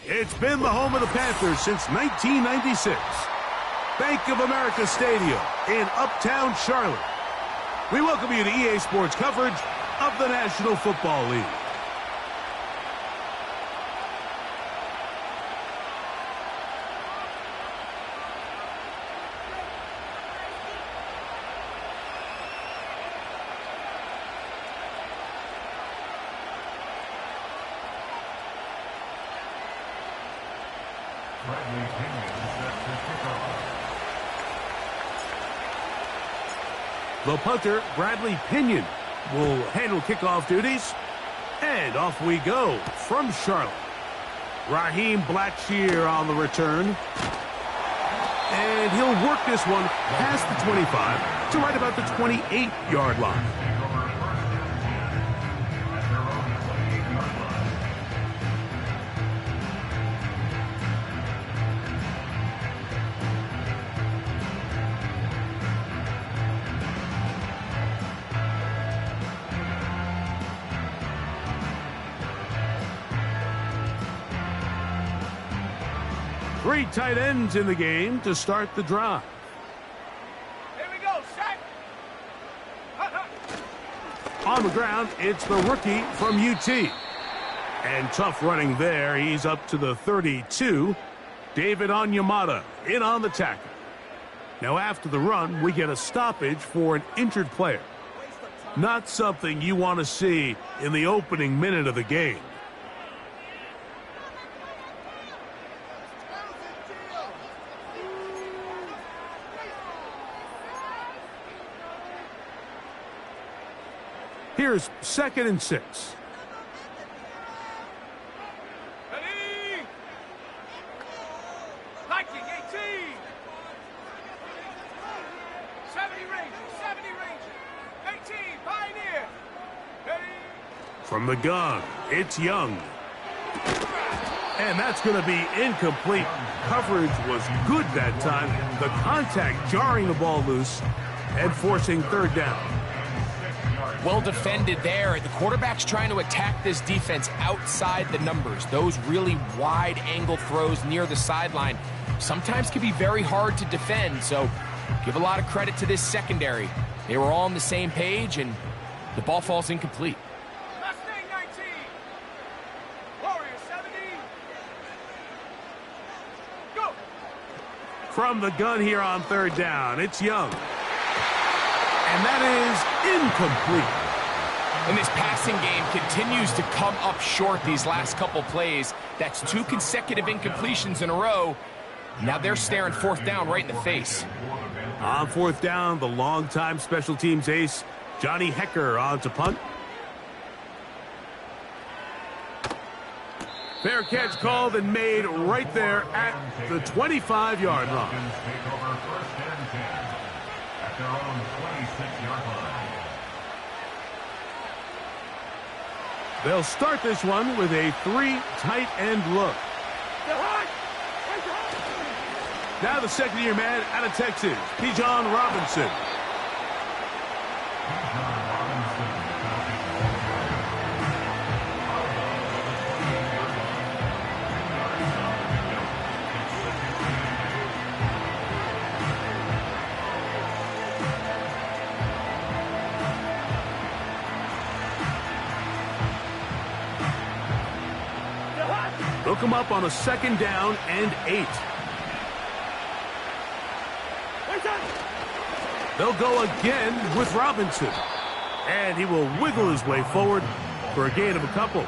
It's been the home of the Panthers since 1996. Bank of America Stadium in Uptown Charlotte. We welcome you to EA Sports coverage of the National Football League. The punter, Bradley Pinion, will handle kickoff duties. And off we go from Charlotte. Raheem Blackshear on the return. And he'll work this one past the 25 to right about the 28-yard line. Three tight ends in the game to start the drive. Here we go, set. On the ground, it's the rookie from UT. And tough running there. He's up to the 32. David Onyemata in on the tackle. Now after the run, we get a stoppage for an injured player. Not something you want to see in the opening minute of the game. Here's 2nd and 6. Ready? Hiking 18. 70 Ranger, 70 Ranger. 18, Pioneer. Ready? From the gun, it's Young. And that's going to be incomplete. Coverage was good that time. The contact jarring the ball loose and forcing 3rd down. Well defended there. The quarterback's trying to attack this defense outside the numbers. Those really wide angle throws near the sideline sometimes can be very hard to defend. So give a lot of credit to this secondary. They were all on the same page, and the ball falls incomplete. Mustang 19. Warrior 70. Go. From the gun here on 3rd down, it's Young. And that is incomplete. And this passing game continues to come up short these last couple plays. That's 2 consecutive incompletions in a row. Now they're staring 4th down right in the face. On 4th down, the longtime special teams ace, Johnny Hecker, on to punt. Fair catch called and made right there at the 25-yard line. They'll start this one with a 3 tight end look. Now the 2nd-year man out of Texas, Bijan Robinson. They'll come up on a 2nd down and 8. They'll go again with Robinson. And he will wiggle his way forward for a gain of a couple.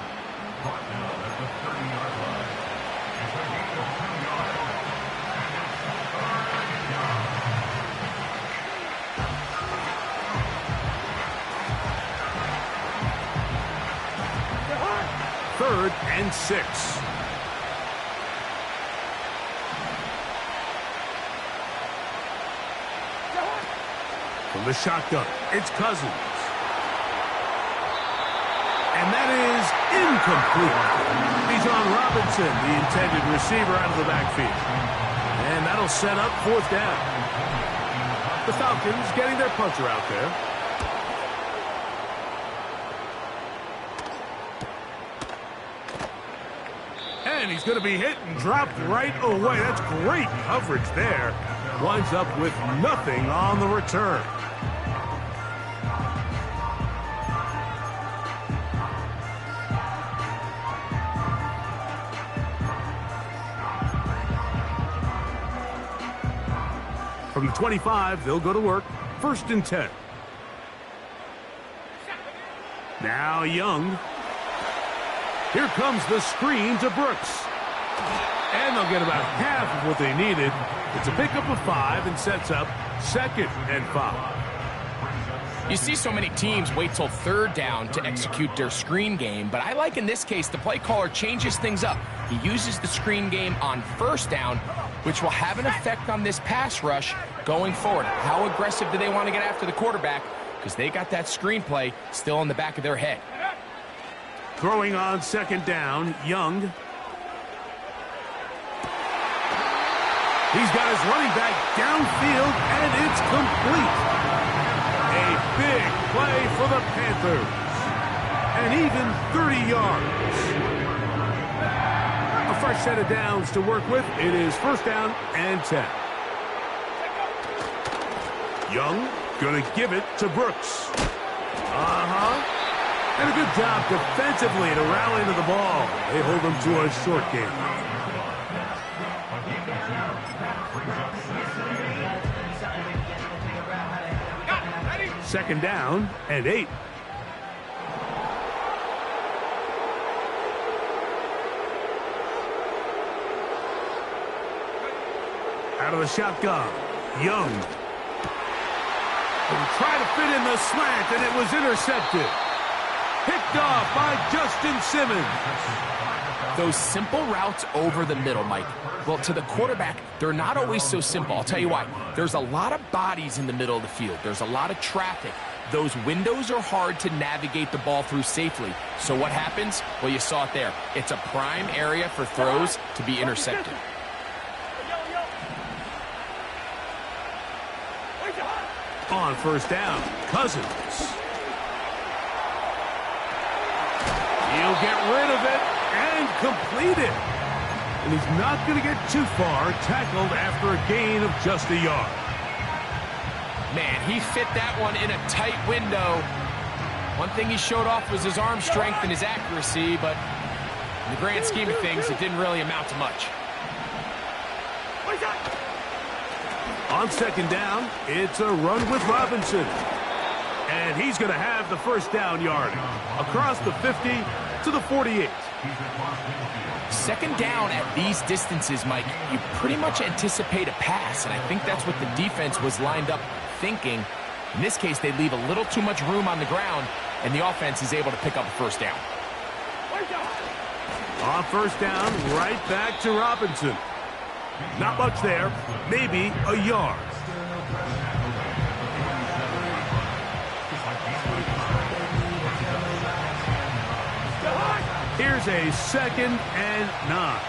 Third and 6. From the shotgun, it's Cousins. And that is incomplete. Bijan Robinson, the intended receiver, out of the backfield. And that'll set up 4th down. The Falcons getting their punter out there. and he's going to be hit and dropped right away. That's great coverage there. Winds up with nothing on the return. From the 25, they'll go to work. 1st and 10. Now Young. Here comes the screen to Brooks. And they'll get about half of what they needed. It's a pickup of 5 and sets up 2nd and 5. You see so many teams wait till 3rd down to execute their screen game, but I like in this case the play caller changes things up. He uses the screen game on 1st down, which will have an effect on this pass rush going forward. How aggressive do they want to get after the quarterback? Because they got that screen play still in the back of their head. Throwing on 2nd down, Young. He's got his running back downfield, and it's complete. A big play for the Panthers. And even 30 yards. A fresh set of downs to work with. It is 1st down and 10. Young going to give it to Brooks. And a good job defensively to rally to the ball. They hold them to a short game. Second down and 8. Out of the shotgun, Young. They try to fit in the slant, and it was intercepted. Picked off by Justin Simmons. Those simple routes over the middle, Mike. Well, to the quarterback, they're not always so simple. I'll tell you why. There's a lot of bodies in the middle of the field. There's a lot of traffic. Those windows are hard to navigate the ball through safely. So what happens? Well, you saw it there. It's a prime area for throws to be intercepted. On 1st down, Cousins. He'll get rid of it and complete it. And he's not going to get too far, tackled after a gain of just a yard. Man, he fit that one in a tight window. One thing he showed off was his arm strength and his accuracy, but in the grand scheme of things, it didn't really amount to much. On 2nd down, it's a run with Robinson. And he's going to have the 1st down yardage across the 50 to the 48. 2nd down at these distances, Mike, you pretty much anticipate a pass, and I think that's what the defense was lined up thinking. In this case, they leave a little too much room on the ground, and the offense is able to pick up a 1st down. On 1st down, right back to Robinson. Not much there, maybe a yard. Here's a 2nd and 9.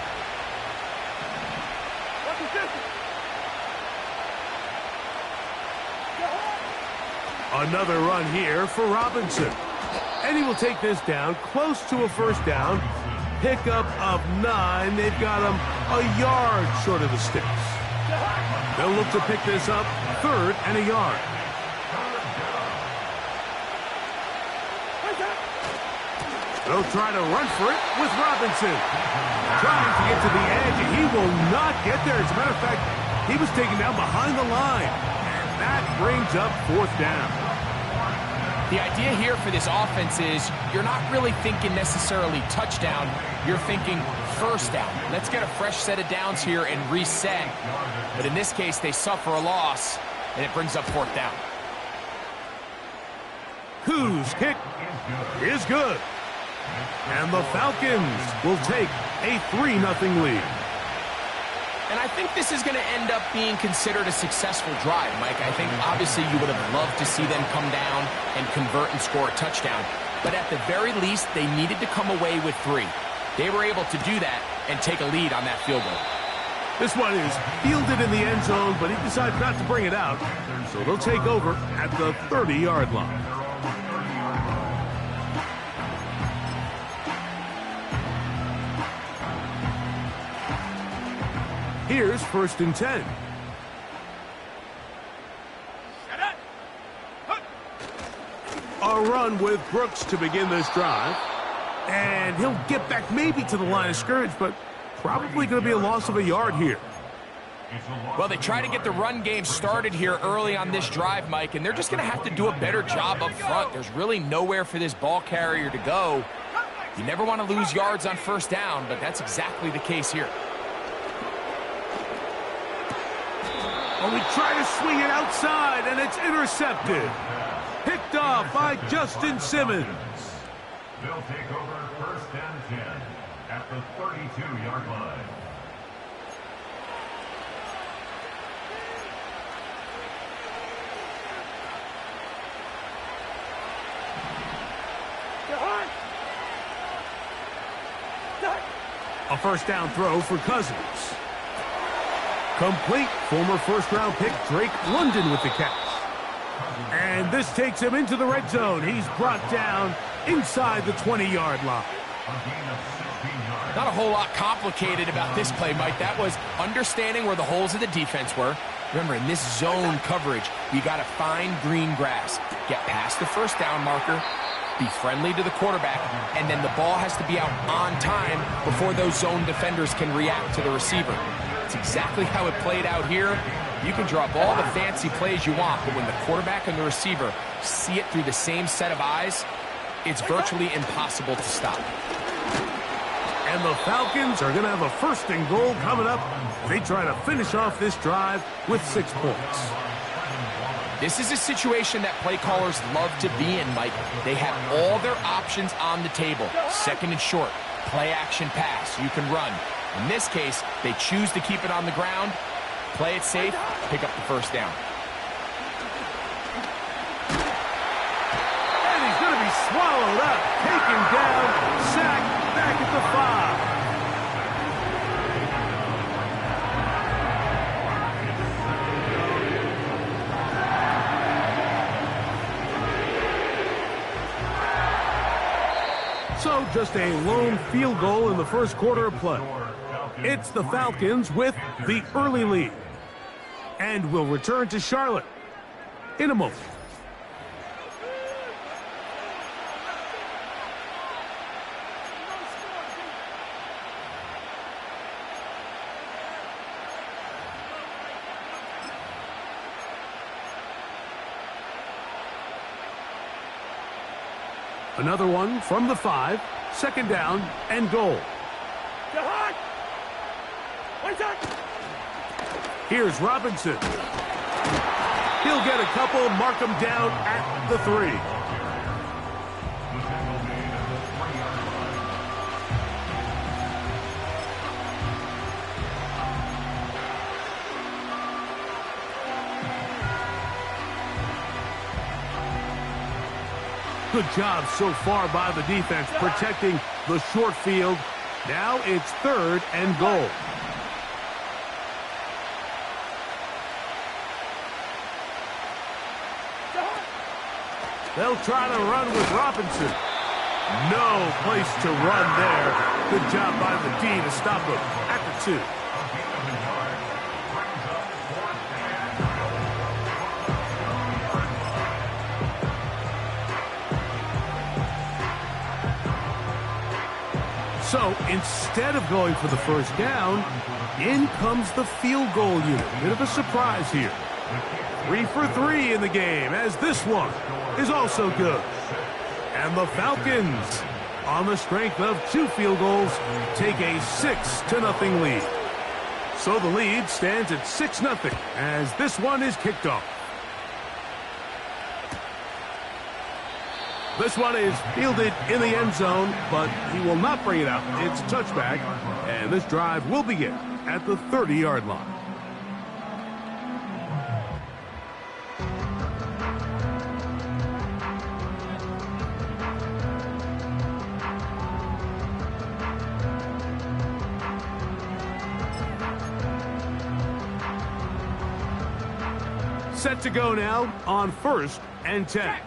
Another run here for Robinson. And he will take this down close to a 1st down. Pickup of 9. They've got him a yard short of the sticks. They'll look to pick this up 3rd and a yard. They'll try to run for it with Robinson. Trying to get to the edge. He will not get there. As a matter of fact, he was taken down behind the line. And that brings up 4th down. The idea here for this offense is you're not really thinking necessarily touchdown. You're thinking 1st down. Let's get a fresh set of downs here and reset. But in this case, they suffer a loss, and it brings up 4th down. Whose kick is good. And the Falcons will take a 3-0 lead. And I think this is going to end up being considered a successful drive, Mike. I think obviously you would have loved to see them come down and convert and score a touchdown. But at the very least, they needed to come away with 3. They were able to do that and take a lead on that field goal. This one is fielded in the end zone, but he decides not to bring it out. So they'll take over at the 30-yard line. Here's 1st and 10. Set up. Hook. A run with Brooks to begin this drive. And he'll get back maybe to the line of scrimmage, but probably going to be a loss of a yard here. Well, they try to get the run game started here early on this drive, Mike, and they're just going to have to do a better job up front. There's really nowhere for this ball carrier to go. You never want to lose yards on 1st down, but that's exactly the case here. Oh, we try to swing it outside, and it's intercepted. Picked off by Justin Simmons. They'll take over 1st and 10 at the 32-yard line. A 1st down throw for Cousins. Complete. Former 1st-round pick Drake London with the catch. And this takes him into the red zone. He's brought down inside the 20-yard line. Not a whole lot complicated about this play, Mike. That was understanding where the holes of the defense were. Remember, in this zone coverage, you got to find green grass. Get past the 1st down marker. Be friendly to the quarterback, and then the ball has to be out on time before those zone defenders can react to the receiver. It's exactly how it played out here. You can draw up all the fancy plays you want, but when the quarterback and the receiver see it through the same set of eyes, it's virtually impossible to stop. And the Falcons are going to have a 1st and goal coming up. They try to finish off this drive with 6 points. This is a situation that play callers love to be in, Mike. They have all their options on the table. 2nd and short, play action pass, you can run. In this case, they choose to keep it on the ground, play it safe, pick up the 1st down. And he's going to be swallowed up, taken down, sacked back at the 5. So just a lone field goal in the 1st quarter of play. It's the Falcons with the early lead. And we'll return to Charlotte in a moment. Another one from the 5, 2nd down and goal. Here's Robinson. He'll get a couple, mark him down at the 3. Good job so far by the defense protecting the short field. Now it's 3rd and goal. They'll try to run with Robinson. No place to run there. Good job by the D to stop him at the 2. So instead of going for the 1st down, in comes the field goal unit. Bit of a surprise here. 3 for 3 in the game, as this one is also good. And the Falcons, on the strength of 2 field goals, take a 6-0 lead. So the lead stands at 6-0 as this one is kicked off. This one is fielded in the end zone, but he will not bring it out. It's a touchback, and this drive will begin at the 30-yard line. Set to go now on 1st and 10.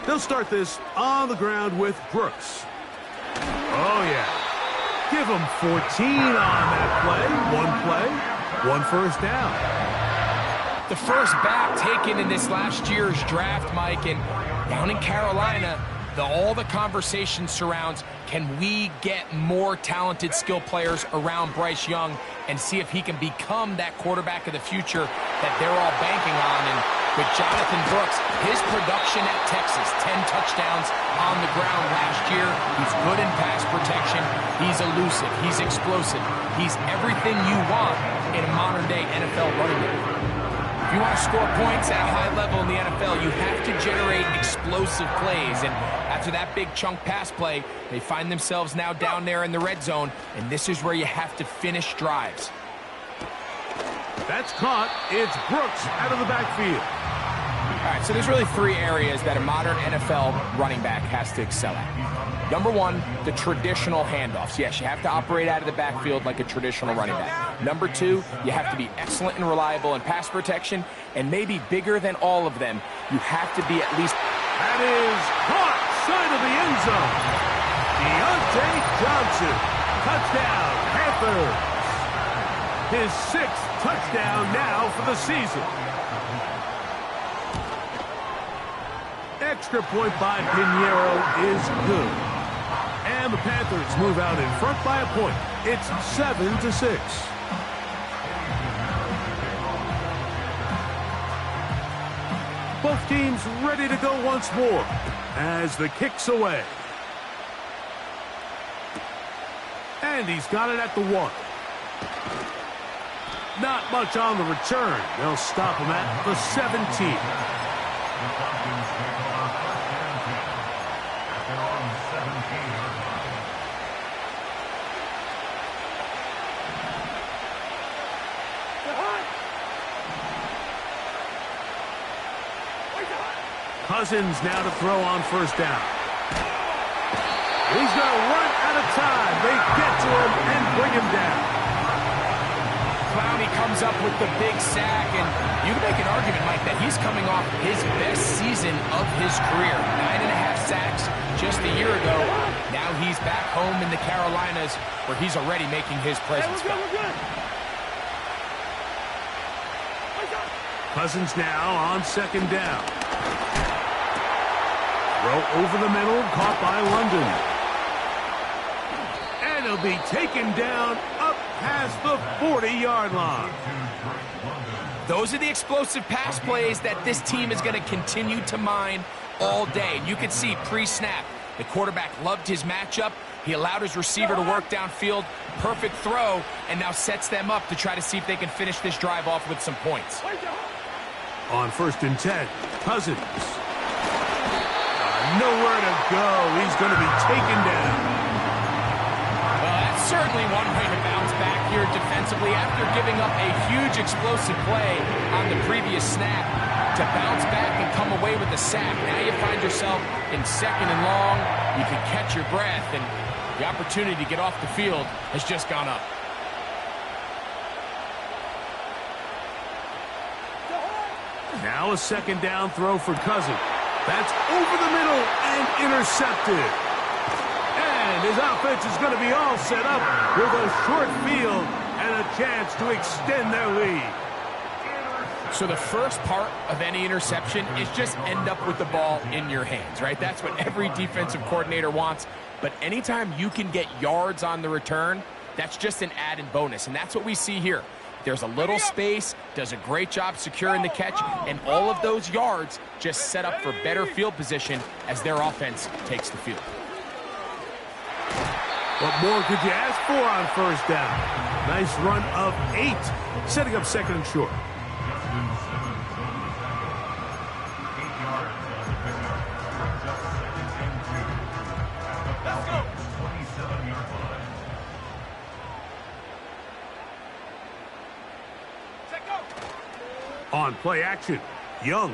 They'll start this on the ground with Brooks. Oh, yeah. Give him 14 on that play. One first down. The first back taken in this last year's draft, Mike, and down in Carolina, all the conversation surrounds, can we get more talented skill players around Bryce Young and see if he can become that quarterback of the future that they're all banking on? And with Jonathan Brooks, his production at Texas, 10 touchdowns on the ground last year. He's good in pass protection. He's elusive. He's explosive. He's everything you want in a modern-day NFL running back. If you want to score points at a high level in the NFL, you have to generate explosive plays. And after that big chunk pass play, they find themselves now down there in the red zone, and this is where you have to finish drives. That's caught. It's Brooks out of the backfield. All right, so there's really three areas that a modern NFL running back has to excel at. Number one, the traditional handoffs. Yes, you have to operate out of the backfield like a traditional running back. Number two, you have to be excellent and reliable in pass protection, and maybe bigger than all of them, you have to be at least... That is caught, side of the end zone. Deontay Johnson, touchdown, Panthers. His 6th touchdown now for the season. Extra point by Pinheiro is good. And the Panthers move out in front by a point. It's 7-6. Both teams ready to go once more as the kick's away. And he's got it at the 1. Not much on the return. They'll stop him at the 17. Cousins now to throw on first down. He's going to run out of time. They get to him and bring him down. Clowney comes up with the big sack, and you can make an argument, Mike, that he's coming off his best season of his career. 9.5 sacks just a year ago. Now he's back home in the Carolinas, where he's already making his presence felt. Cousins now on second down. Throw over the middle, caught by London. And he'll be taken down up past the 40-yard line. Those are the explosive pass plays that this team is going to continue to mine all day. You can see pre-snap, the quarterback loved his matchup. He allowed his receiver to work downfield. Perfect throw, and now sets them up to try to see if they can finish this drive off with some points. On 1st and 10, Cousins. Nowhere to go. He's going to be taken down. Well, that's certainly one way to bounce back here defensively after giving up a huge explosive play on the previous snap. To bounce back and come away with a sack. Now you find yourself in 2nd and long. You can catch your breath, and the opportunity to get off the field has just gone up. Now a 2nd down throw for Cousins. That's over the middle and intercepted. And his offense is going to be all set up with a short field and a chance to extend their lead. So the first part of any interception is just end up with the ball in your hands, right? That's what every defensive coordinator wants. But anytime you can get yards on the return, that's just an added bonus. And that's what we see here. There's a little space, does a great job securing the catch, and all of those yards just set up for better field position as their offense takes the field. What more could you ask for on first down? Nice run of 8, setting up 2nd and short. Let's go. On play action, Young.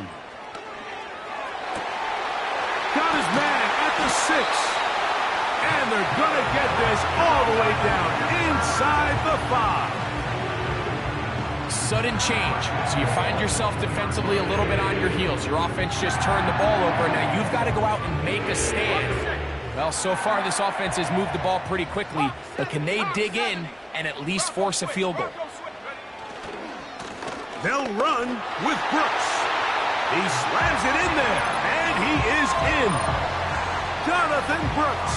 Got his man at the 6. And they're going to get this all the way down inside the 5. sudden change. So you find yourself defensively a little bit on your heels. Your offense just turned the ball over. Now you've got to go out and make a stand. Well, so far this offense has moved the ball pretty quickly, but can they dig in and at least force a field goal? They'll run with Brooks. He slams it in there, and he is in. Jonathan Brooks.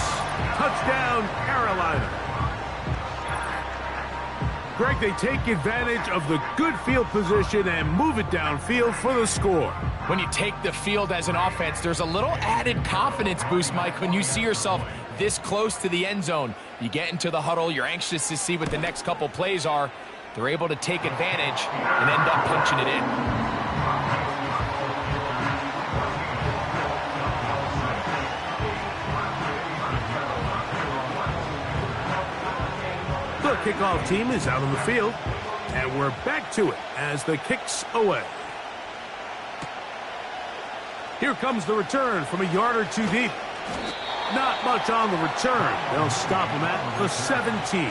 Touchdown, Carolina. Greg, they take advantage of the good field position and move it downfield for the score. When you take the field as an offense, there's a little added confidence boost, Mike, when you see yourself this close to the end zone. You get into the huddle, you're anxious to see what the next couple plays are. They're able to take advantage and end up punching it in. The kickoff team is out on the field, and we're back to it as the kick's away. Here comes the return from a yard or two deep. Not much on the return. They'll stop him at the 17.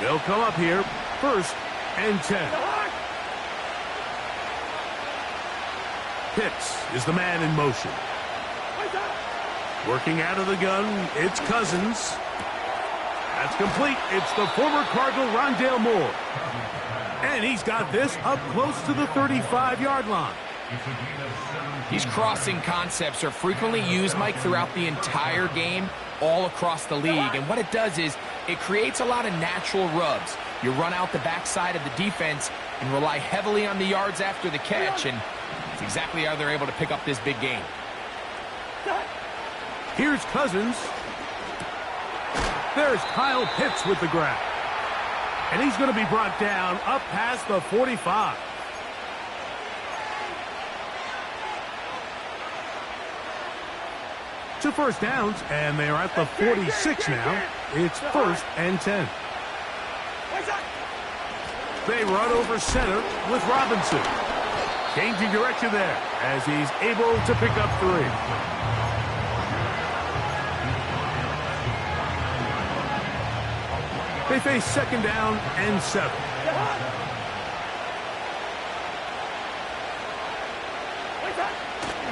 They'll come up here, 1st and 10. Pitts is the man in motion. Working out of the gun, it's Cousins. That's complete. It's the former Cardinal Rondale Moore. And he's got this up close to the 35-yard line. These crossing concepts are frequently used, Mike, throughout the entire game, all across the league. And what it does is it creates a lot of natural rubs. You run out the backside of the defense and rely heavily on the yards after the catch, and that's exactly how they're able to pick up this big gain. Here's Cousins. There's Kyle Pitts with the grab. And he's going to be brought down up past the 45. To first downs, and they're at the 46 now. It's 1st and 10. They run over center with Robinson. Changing direction there as he's able to pick up 3. They face 2nd down and 7.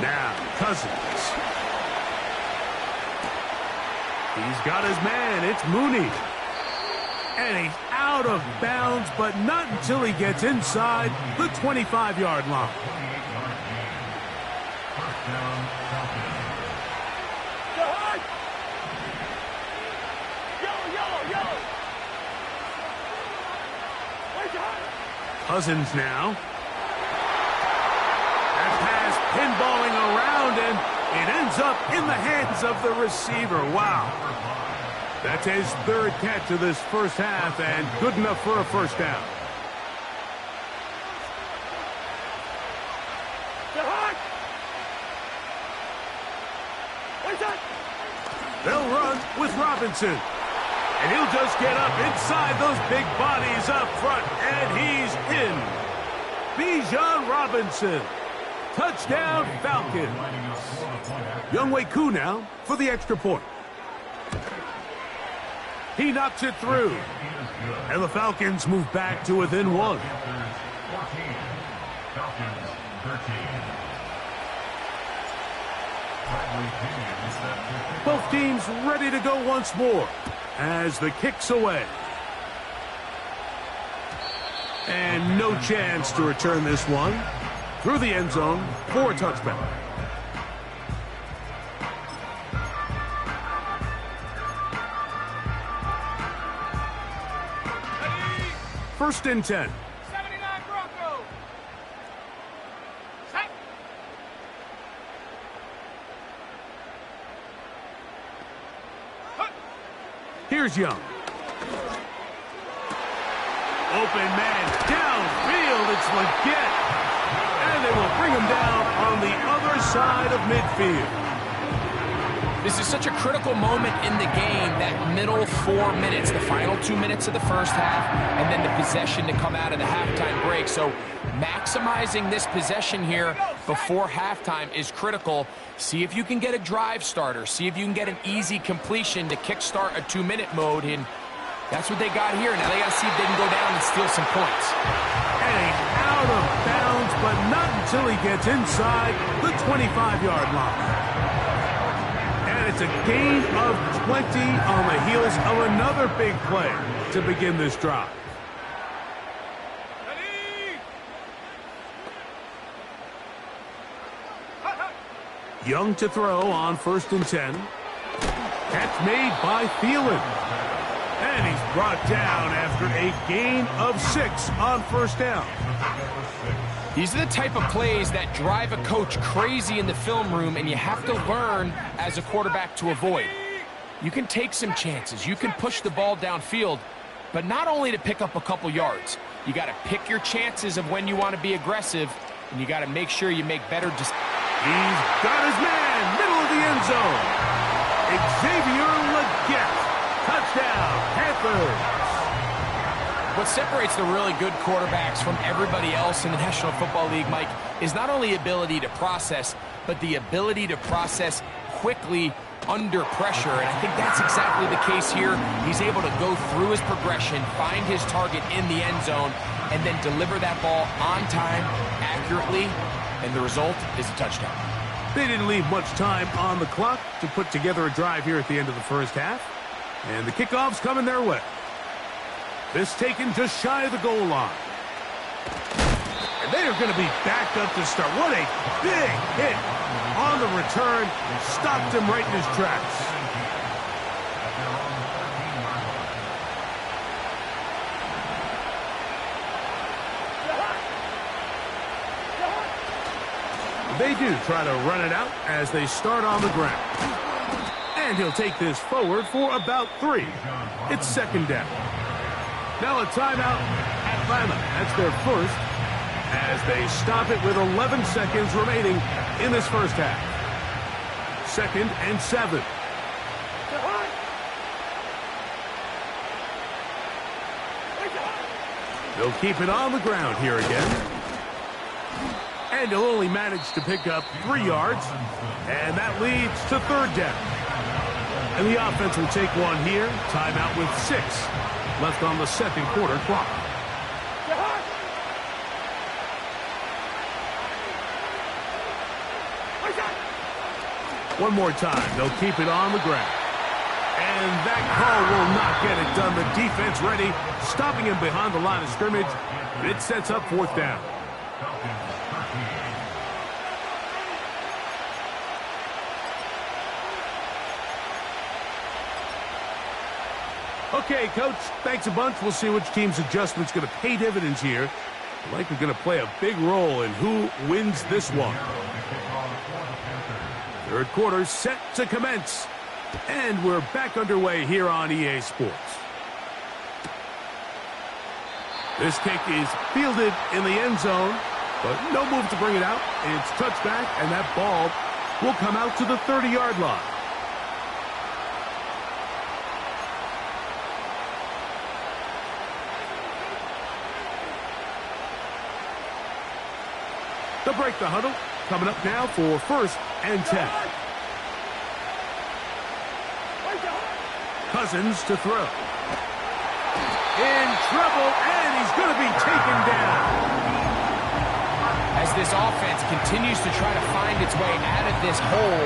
Now, Cousins. He's got his man. It's Mooney. And he's out of bounds, but not until he gets inside the 25-yard line. Cousins now. That pass pinballing around, and it ends up in the hands of the receiver. Wow. That's his 3rd catch of this first half, and good enough for a 1st down. They'll run with Robinson. And he'll just get up inside those big bodies up front, and he's in. Bijan Robinson. Touchdown, Falcons. Younghoe Koo now for the extra point. He knocks it through. And the Falcons move back to within 1. Both teams ready to go once more as the kick's away. And no chance to return this one through the end zone for a touchback. First and 10. 79 Broncos. Set. Here's Young. Open man downfield. It's Leggett. And they will bring him down on the other side of midfield. This is such a critical moment in the game, that middle 4 minutes, the final 2 minutes of the first half, and then the possession to come out of the halftime break. So maximizing this possession here before halftime is critical. See if you can get a drive starter. See if you can get an easy completion to kickstart a 2-minute mode, and that's what they got here. Now they got to see if they can go down and steal some points. And he's out of bounds, but not until he gets inside the 25-yard line. And it's a gain of 20 on the heels of another big play to begin this drive. Young to throw on 1st and 10. Catch made by Thielen. And he's brought down after a gain of 6 on 1st down. These are the type of plays that drive a coach crazy in the film room, and you have to learn as a quarterback to avoid. You can take some chances. You can push the ball downfield, but not only to pick up a couple yards. You got to pick your chances of when you want to be aggressive, and you got to make sure you make better decisions. He's got his man, middle of the end zone. Xavier Legette, touchdown, Panthers. What separates the really good quarterbacks from everybody else in the National Football League, Mike, is not only ability to process, but the ability to process quickly under pressure. And I think that's exactly the case here. He's able to go through his progression, find his target in the end zone, and then deliver that ball on time, accurately, and the result is a touchdown. They didn't leave much time on the clock to put together a drive here at the end of the first half. And the kickoff's coming their way. This taken just shy of the goal line. And they are going to be backed up to start. What a big hit on the return. Stopped him right in his tracks. They do try to run it out as they start on the ground. And he'll take this forward for about 3. It's 2nd down. Now a timeout, Atlanta. That's their first, as they stop it with 11 seconds remaining in this first half. 2nd and 7. They'll keep it on the ground here again. And he'll only manage to pick up 3 yards, and that leads to 3rd down. And the offense will take one here. Timeout with 6 left on the 2nd quarter clock. One more time. They'll keep it on the ground. And that call will not get it done. The defense ready, stopping him behind the line of scrimmage. It sets up 4th down. Okay, Coach, thanks a bunch. We'll see which team's adjustment's going to pay dividends here. Likely going to play a big role in who wins this one. 3rd quarter set to commence. And we're back underway here on EA Sports. This kick is fielded in the end zone, but no move to bring it out. It's touchback, and that ball will come out to the 30-yard line. They'll break the huddle. Coming up now for 1st and 10. Cousins to throw. In trouble, and he's going to be taken down. As this offense continues to try to find its way out of this hole,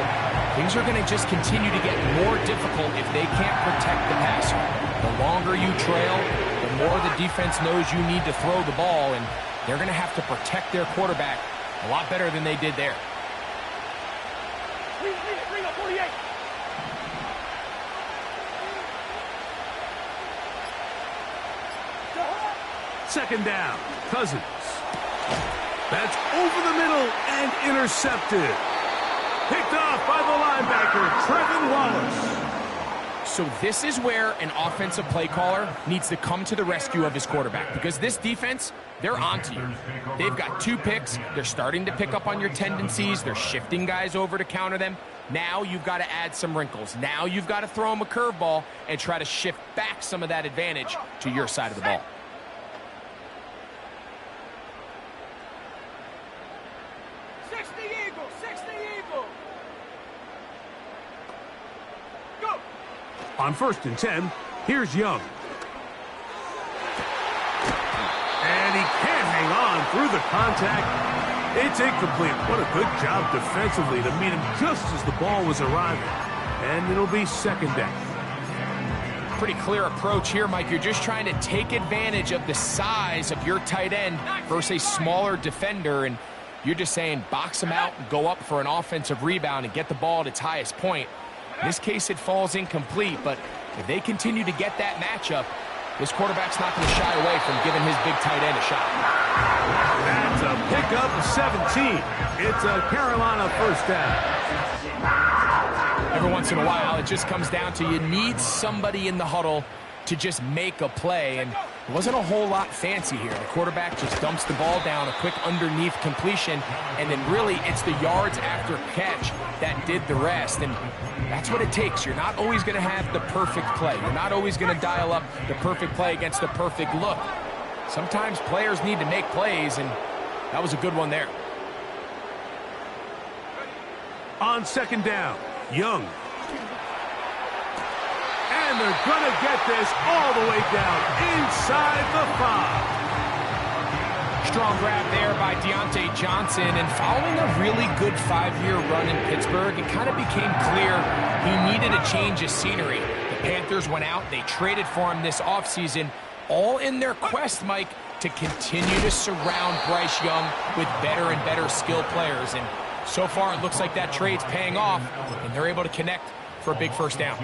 things are going to just continue to get more difficult if they can't protect the passer. The longer you trail, the more the defense knows you need to throw the ball, and they're going to have to protect their quarterback a lot better than they did there. Bring up 48. Second down. Cousins. That's over the middle and intercepted. Picked off by the linebacker, Trevin Wallace. So this is where an offensive play caller needs to come to the rescue of his quarterback, because this defense, they're onto you. They've got 2 picks. They're starting to pick up on your tendencies. They're shifting guys over to counter them. Now you've got to add some wrinkles. Now you've got to throw him a curveball and try to shift back some of that advantage to your side of the ball. On 1st and 10, here's Young. And he can't hang on through the contact. It's incomplete. What a good job defensively to meet him just as the ball was arriving. And it'll be 2nd down. Pretty clear approach here, Mike. You're just trying to take advantage of the size of your tight end versus a smaller defender, and you're just saying box him out and go up for an offensive rebound and get the ball at its highest point. In this case, it falls incomplete, but if they continue to get that matchup, this quarterback's not going to shy away from giving his big tight end a shot. That's a pickup of 17. It's a Carolina 1st down. Every once in a while, it just comes down to you need somebody in the huddle to just make a play, and it wasn't a whole lot fancy here. The quarterback just dumps the ball down, a quick underneath completion, and then really it's the yards after catch that did the rest, and that's what it takes. You're not always going to have the perfect play. You're not always going to dial up the perfect play against the perfect look. Sometimes players need to make plays, and that was a good one there. On 2nd down, Young. And they're going to get this all the way down inside the 5. Strong grab there by Deontay Johnson, and following a really good 5-year run in Pittsburgh, it kind of became clear he needed a change of scenery. The Panthers went out, they traded for him this offseason, all in their quest, Mike, to continue to surround Bryce Young with better and better skilled players. And so far, it looks like that trade's paying off, and they're able to connect for a big 1st down.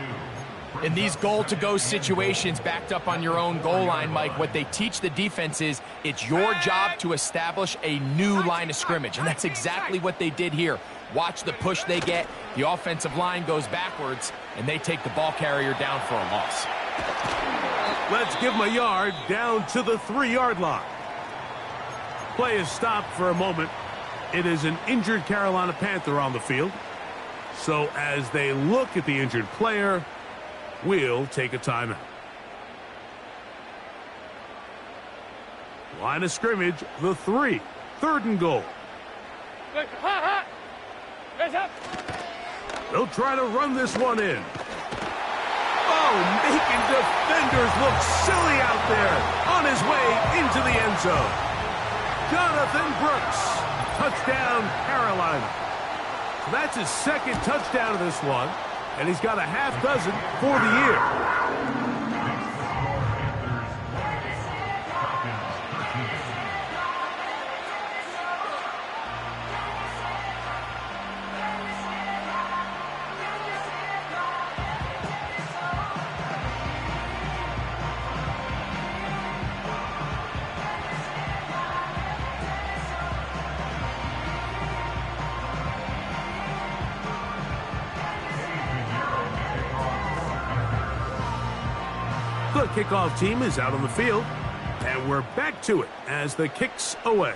In these goal-to-go situations backed up on your own goal line, Mike, what they teach the defense is it's your job to establish a new line of scrimmage, and that's exactly what they did here. Watch the push they get. The offensive line goes backwards, and they take the ball carrier down for a loss. Let's give him a yard down to the 3-yard line. Play is stopped for a moment. It is an injured Carolina Panther on the field. So as they look at the injured player, we'll take a timeout. Line of scrimmage, the 3. 3rd and goal. They'll try to run this one in. Oh, making defenders look silly out there on his way into the end zone. Jonathan Brooks, touchdown Carolina. So that's his 2nd touchdown of this one, and he's got a half dozen for the year. The kickoff team is out on the field, and we're back to it as the kick's away.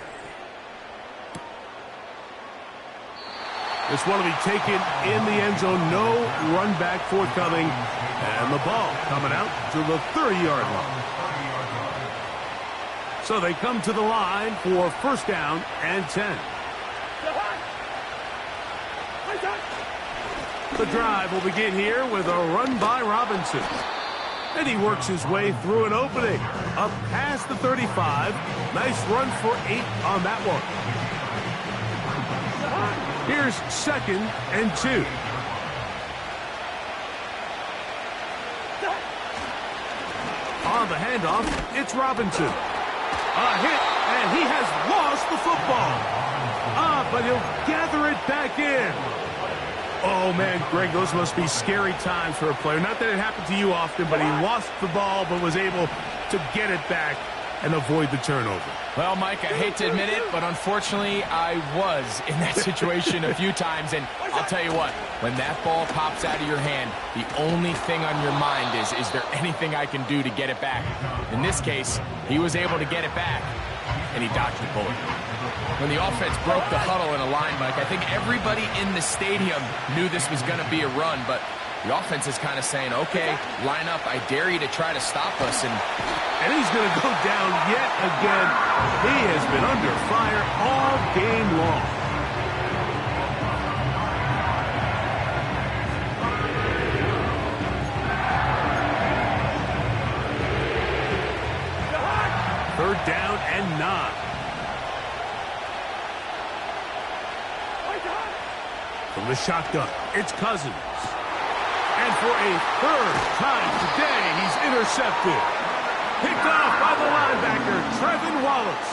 This one will be taken in the end zone. No run back forthcoming, and the ball coming out to the 30-yard line. So they come to the line for 1st down and 10. The drive will begin here with a run by Robinson. And he works his way through an opening. Up past the 35. Nice run for 8 on that one. Here's 2nd and 2. On the handoff, it's Robinson. A hit, and he has lost the football. But he'll gather it back in. Oh, man, Greg, those must be scary times for a player. Not that it happened to you often, but he lost the ball but was able to get it back and avoid the turnover. Well, Mike, I hate to admit it, but unfortunately I was in that situation a few times, and I'll tell you what, when that ball pops out of your hand, the only thing on your mind is there anything I can do to get it back? In this case, he was able to get it back, and he dodged the bullet. When the offense broke the huddle in a line, Mike, I think everybody in the stadium knew this was going to be a run, but the offense is kind of saying, okay, line up, I dare you to try to stop us. And he's going to go down yet again. He has been under fire all game long. Third down and 9. From the shotgun, it's Cousins. And for a third time today, he's intercepted. Picked off by the linebacker, Trevin Wallace.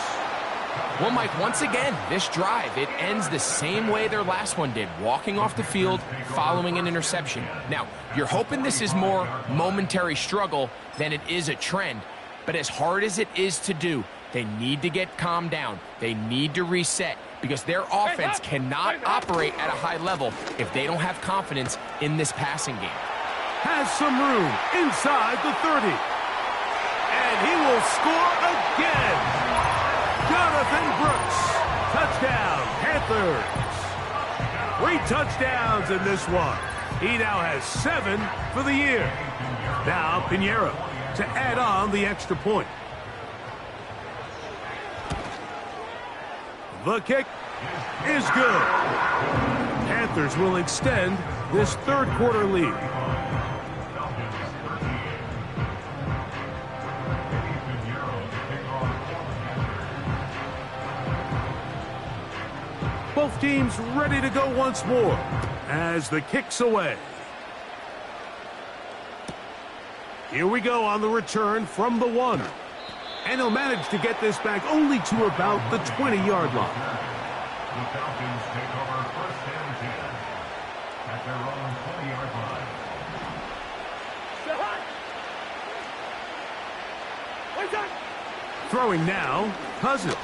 Well, Mike, once again, this drive, it ends the same way their last one did, walking off the field following an interception. Now, you're hoping this is more momentary struggle than it is a trend, but as hard as it is to do, they need to get calmed down. They need to reset because their offense cannot operate at a high level if they don't have confidence in this passing game. Has some room inside the 30. And he will score again. Jonathan Brooks. Touchdown, Panthers. 3 touchdowns in this one. He now has 7 for the year. Now Pinheiro to add on the extra point. The kick is good. Panthers will extend this third quarter lead. Both teams ready to go once more as the kick's away. Here we go on the return from the 1. And he'll manage to get this back only to about the 20-yard line. The Falcons take over first and 10 at their own 20-yard line. Throwing now, Cousins.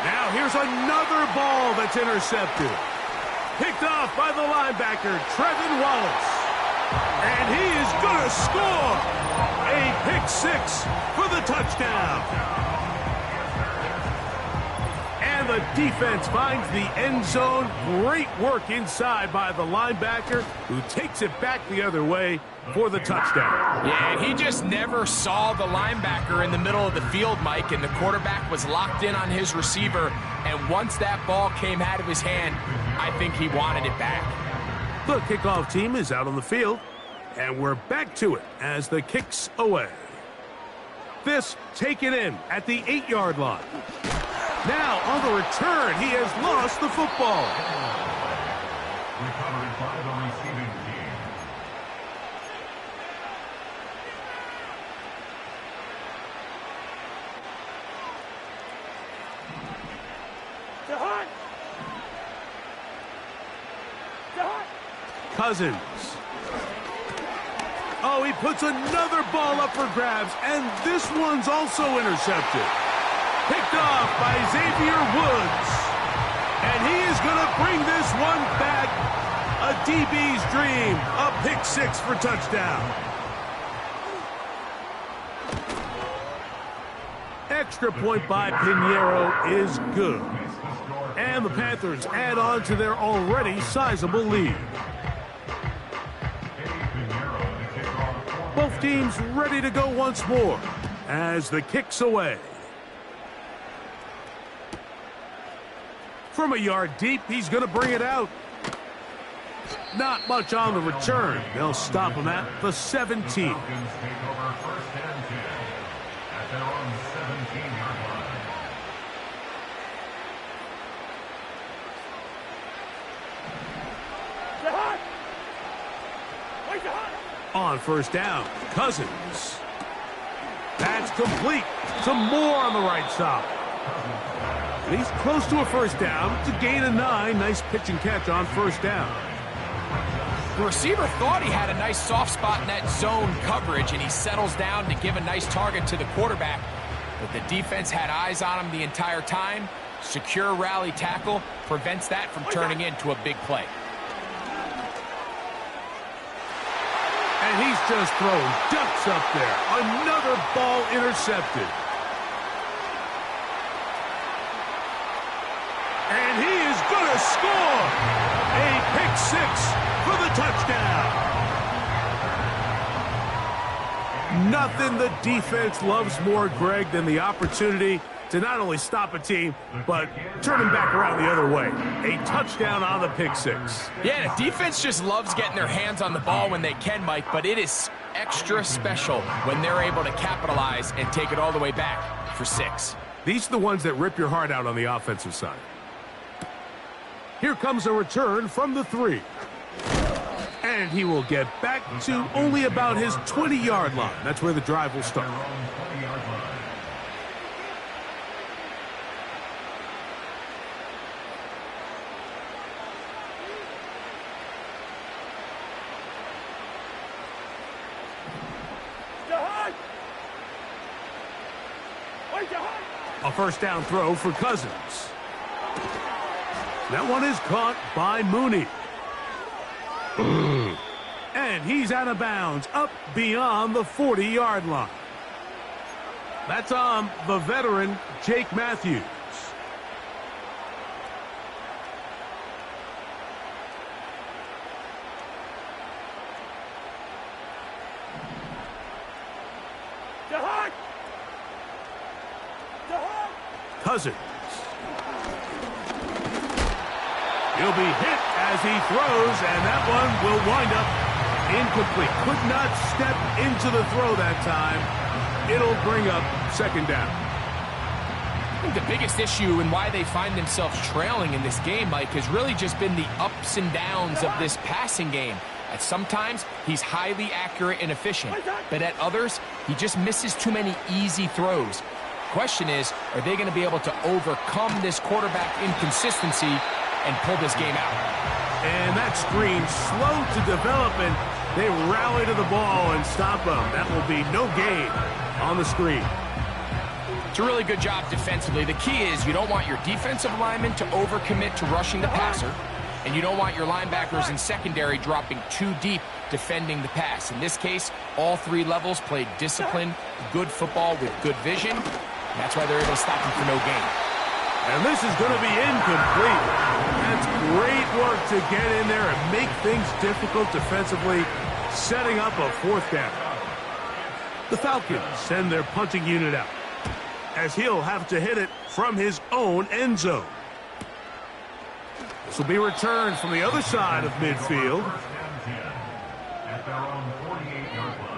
Now here's another ball that's intercepted. Picked off by the linebacker, Trevin Wallace. And he is going to score. A pick 6 for the touchdown. And the defense finds the end zone. Great work inside by the linebacker, who takes it back the other way for the touchdown. Yeah, he just never saw the linebacker in the middle of the field, Mike, and the quarterback was locked in on his receiver. And once that ball came out of his hand, I think he wanted it back. The kickoff team is out on the field. And we're back to it as the kick's away. This taken in at the 8-yard line. Now on the return, he has lost the football. Recovered by the receiving team. Cousins. Oh, he puts another ball up for grabs, and this one's also intercepted. Picked off by Xavier Woods. And he is going to bring this one back. A DB's dream. A pick 6 for touchdown. Extra point by Pinheiro is good. And the Panthers add on to their already sizable lead. Both teams ready to go once more as the kick's away. From a yard deep, he's going to bring it out. Not much on the return. They'll stop him at the 17. Falcons take over first and 10 at their own 17-yard line. On first down, Cousins. That's complete. Some more on the right side. And he's close to a first down. It's a gain of 9. Nice pitch and catch on first down. The receiver thought he had a nice soft spot in that zone coverage, and he settles down to give a nice target to the quarterback. But the defense had eyes on him the entire time. Secure rally tackle prevents that from turning into a big play. And he's just throwing ducks up there. Another ball intercepted. score! A pick six for the touchdown. Nothing the defense loves more, Greg, than the opportunity to not only stop a team, but turn them back around the other way. A touchdown on the pick six. Yeah, the defense just loves getting their hands on the ball when they can, Mike, but it is extra special when they're able to capitalize and take it all the way back for six. These are the ones that rip your heart out on the offensive side. Here comes a return from the 3. And he will get back to only about his 20-yard line. That's where the drive will start. A first down throw for Cousins. That one is caught by Mooney. And he's out of bounds, up beyond the 40-yard line. That's on the veteran, Jake Matthews. Cousins. He'll be hit as he throws, and that one will wind up incomplete. Could not step into the throw that time. It'll bring up second down. I think the biggest issue and why they find themselves trailing in this game, Mike, has really just been the ups and downs of this passing game. At sometimes, he's highly accurate and efficient, but at others, he just misses too many easy throws. Question is, are they going to be able to overcome this quarterback inconsistency and pull this game out? And that screen slow to develop, and they rally to the ball and stop them. That will be no gain on the screen. It's a really good job defensively. The key is you don't want your defensive linemen to overcommit to rushing the passer, and you don't want your linebackers in secondary dropping too deep defending the pass. In this case, all three levels played disciplined, good football with good vision. That's why they're able to stop him for no gain. And this is going to be incomplete. That's great work to get in there and make things difficult defensively, setting up a fourth down. The Falcons send their punting unit out, as he'll have to hit it from his own end zone. This will be returned from the other side of midfield. At their own 48-yard line.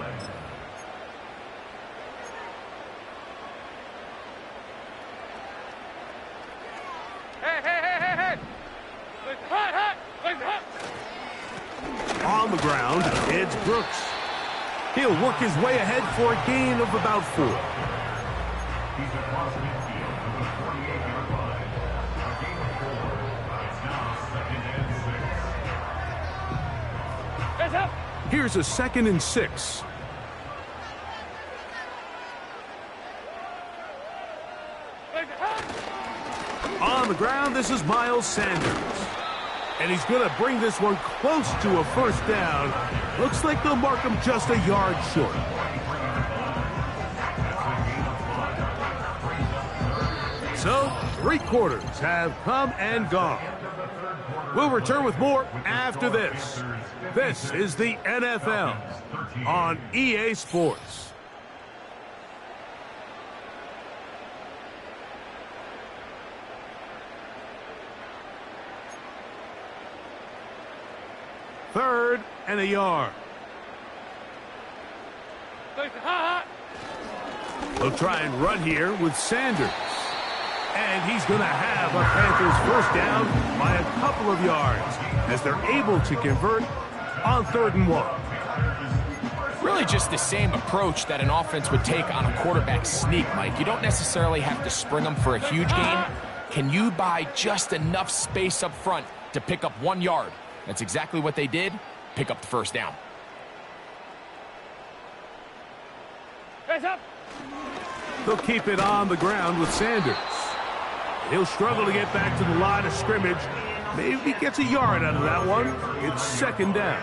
On the ground, it's Brooks. He'll work his way ahead for a gain of about 4. He's across midfield to the 48-yard line. A gain of 4. It's now second and 6. Here's a 2nd and 6. On the ground, this is Miles Sanders. And he's going to bring this one close to a first down. Looks like they'll mark him just a yard short. So, 3 quarters have come and gone. We'll return with more after this. This is the NFL on EA Sports. Third and a yard. They'll try and run here with Sanders. And he's going to have a Panthers first down by a couple of yards as they're able to convert on 3rd and 1. Really just the same approach that an offense would take on a quarterback sneak, Mike. You don't necessarily have to spring them for a huge gain. Can you buy just enough space up front to pick up 1 yard? That's exactly what they did. Pick up the first down. They'll keep it on the ground with Sanders. He'll struggle to get back to the line of scrimmage. Maybe gets a yard out of that one. It's 2nd down.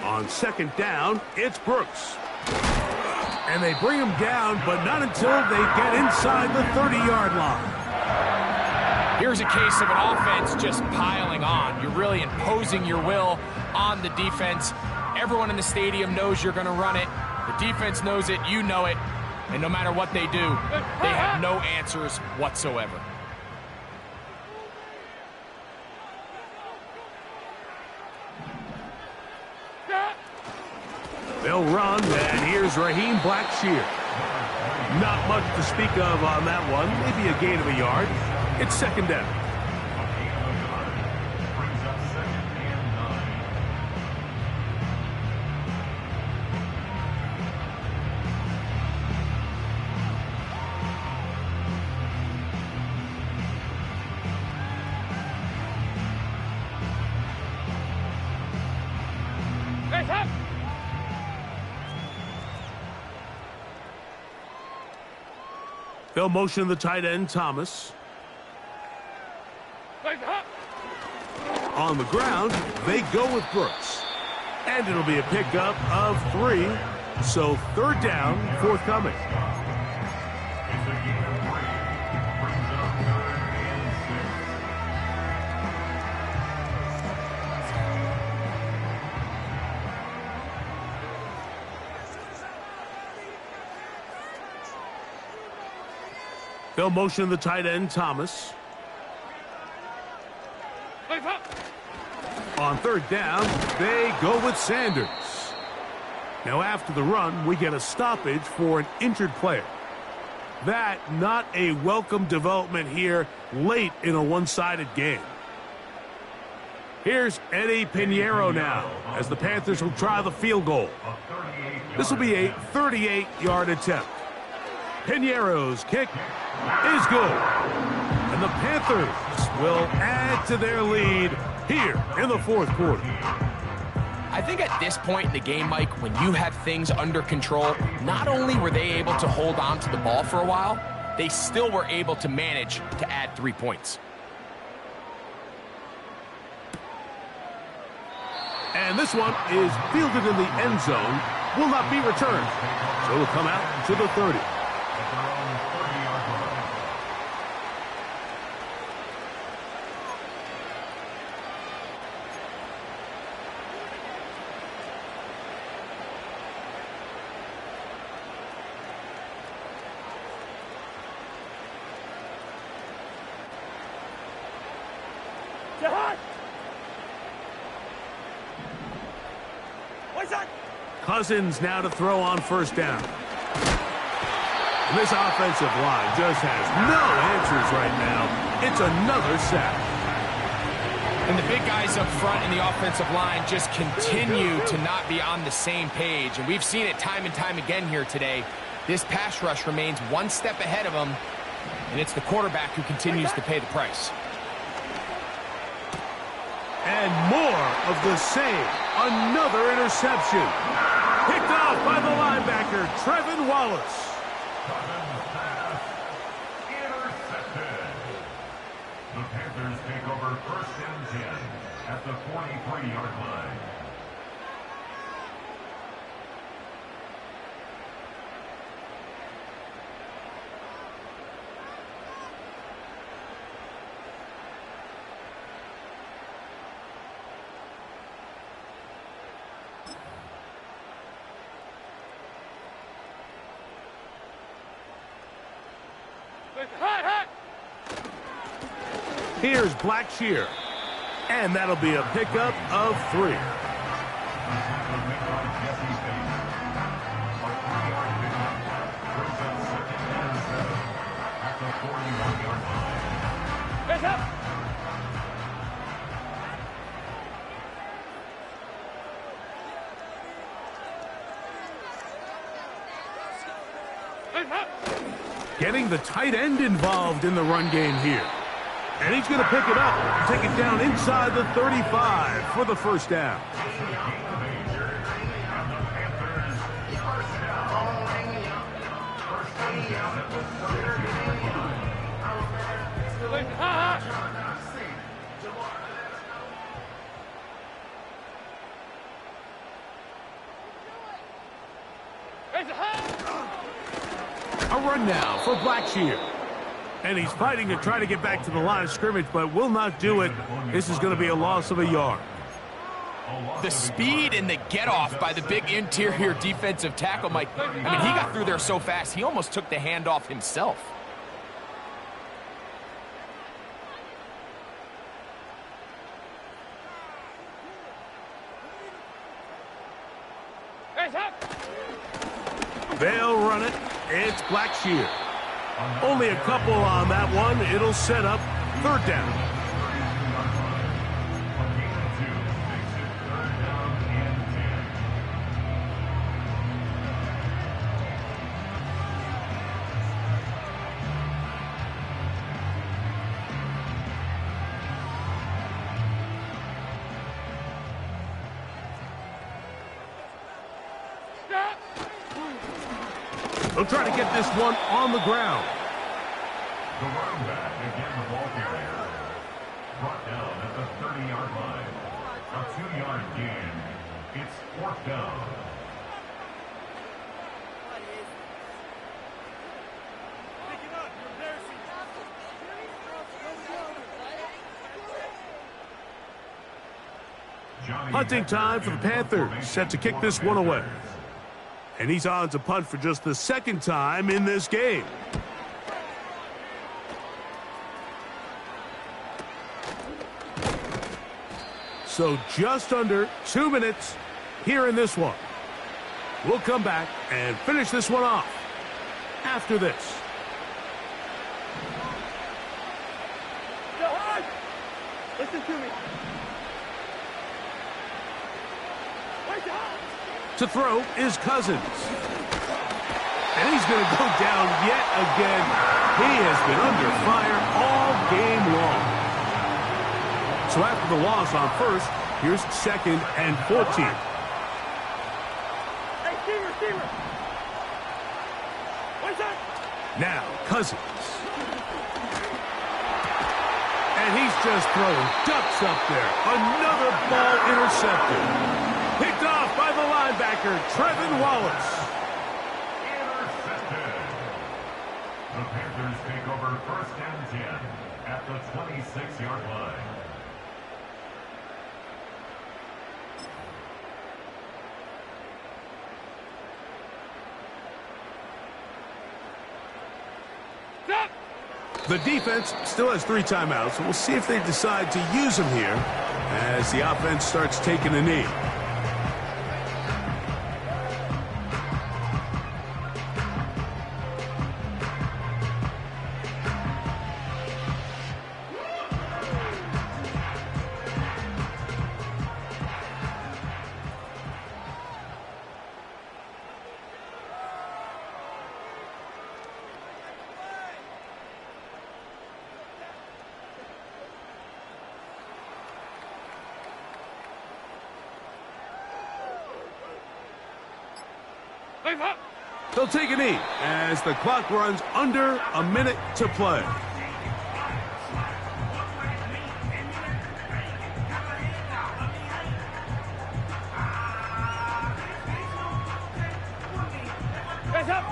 On second down, it's Brooks. And they bring him down, but not until they get inside the 30-yard line. Here's a case of an offense just piling on. You're really imposing your will on the defense. Everyone in the stadium knows you're going to run it. The defense knows it, you know it. And no matter what they do, they have no answers whatsoever. They'll run, and here's Raheem Blackshear. Not much to speak of on that one. Maybe a gain of a yard. It's second down. They'll motion the tight end, Thomas. On the ground, they go with Brooks. And it'll be a pickup of 3. So third down, forthcoming. They'll motion the tight end, Thomas. On third down, they go with Sanders. Now after the run, we get a stoppage for an injured player. That not a welcome development here late in a one-sided game. Here's Eddie Pinheiro now as the Panthers will try the field goal. This will be a 38-yard attempt. Pinheiro's kick is good. And the Panthers will add to their lead here in the fourth quarter. I think at this point in the game, Mike, when you have things under control, not only were they able to hold on to the ball for a while, they still were able to manage to add 3 points. And this one is fielded in the end zone, will not be returned. So it'll come out to the 30. Cousins now to throw on first down. And this offensive line just has no answers right now. It's another sack. And the big guys up front in the offensive line just continue to not be on the same page. And we've seen it time and time again here today. This pass rush remains one step ahead of them, and it's the quarterback who continues to pay the price. And more of the same. Another interception. Picked off by the linebacker, Trevin Wallace. Intercepted. The Panthers take over first and 10 at the 43-yard line. Here's Blackshear. And that'll be a pickup of 3. Getting the tight end involved in the run game here. And he's going to pick it up, take it down inside the 35 for the first down. A run now for Blackshear. And he's fighting to try to get back to the line of scrimmage, but will not do it. This is going to be a loss of a yard. The speed and the get-off by the big interior defensive tackle, Mike. I mean, he got through there so fast, he almost took the handoff himself. They'll run it. It's Blackshear. Only a couple on that one. It'll set up third down. They'll try to get this one on the ground. The running back again the ball carrier. Brought down at the 30-yard line. A 2-yard gain. It's fourth down. Hunting time for the Panthers, set to kick this one away. And he's on to punt for just the second time in this game. So just under 2 minutes here in this one. We'll come back and finish this one off after this. Listen to me. To throw is Cousins. And he's going to go down yet again. He has been under fire all game long. So after the loss on first, here's 2nd and 14. Hey, receiver. What's that? Now, Cousins. And he's just throwing ducks up there. Another ball intercepted. Picked off by the linebacker, Trevin Wallace. Intercepted. The Panthers take over 1st and 10 at the 26-yard line. The defense still has 3 timeouts, and we'll see if they decide to use them here as the offense starts taking a knee. They'll take a knee as the clock runs under a minute to play. Guys up.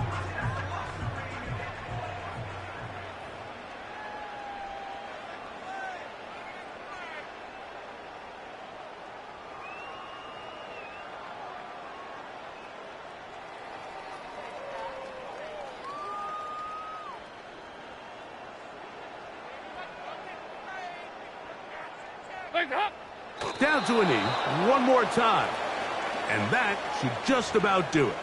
Down to a knee one more time. And that should just about do it.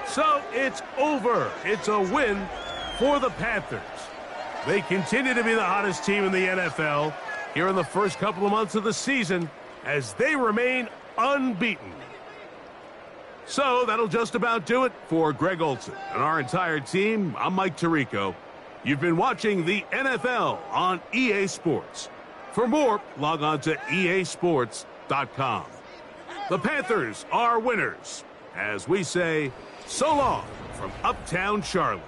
So it's over. It's a win for the Panthers. They continue to be the hottest team in the NFL here in the first couple of months of the season as they remain unbeaten. So that'll just about do it for Greg Olson and our entire team. I'm Mike Tirico. You've been watching the NFL on EA Sports. For more, log on to easports.com. The Panthers are winners, as we say, so long from Uptown Charlotte.